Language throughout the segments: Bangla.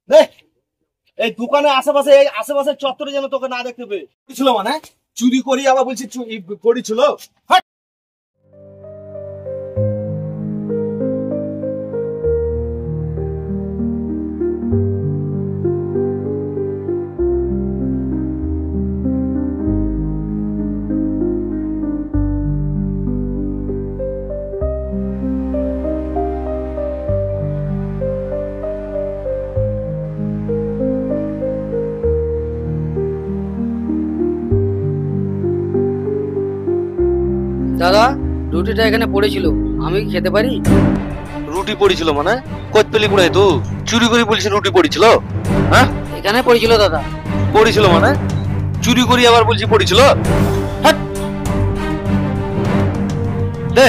এই দোকানে আশেপাশে এই আশেপাশে চত্বরে যেন তোকে না দেখতে পেয়ে ছিল মানে চুরি করি আবার বলছি করেছিল। দাদা, রুটিটা এখানে পড়েছিল, আমি কি খেতে পারি? রুটি পড়েছিল মানে কত পেলি কুড়াই তো চুরি করে বলছি রুটি পড়েছিল? হ্যাঁ এখানে পড়েছিল দাদা। পড়েছিল মানে চুরি করি আবার বলছি পড়েছিল? দে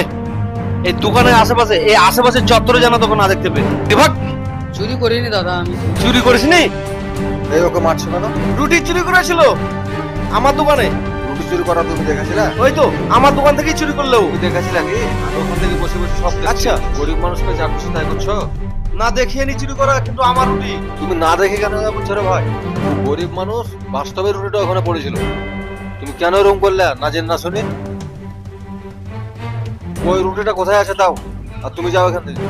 এই দোকানের আশেপাশে এই আশেপাশে চত্বরে যেন তোকে না দেখতে পেয়ে। চুরি করিনি দাদা আমি। চুরি করিসনি? এই ওকে মারছো কেন? রুটি চুরি করেছিল আমার দোকানে। রুটি চুরি করা তুমি দেখেছিলে? ওই তো আমার দোকান থেকেই চুরি করলো। তুমি দেখেছিলে কি? আমি ওখান থেকে বসে বসে সব দেখছি। আচ্ছা গরিব মানুষকে যা খুশি তাই করছো। না দেখিয়ে নি চুরি করা, কিন্তু আমার রুটি। তুমি না দেখে কেন বলছো রে ভাই? গরিব মানুষ, বাস্তবে রুটিটা ওখানে পড়েছিল। তুমি কেন এরকম করলে না জেনে না শুনে? ওই রুটিটা কোথায় আছে দাও, আর তুমি যাও এখান থেকে।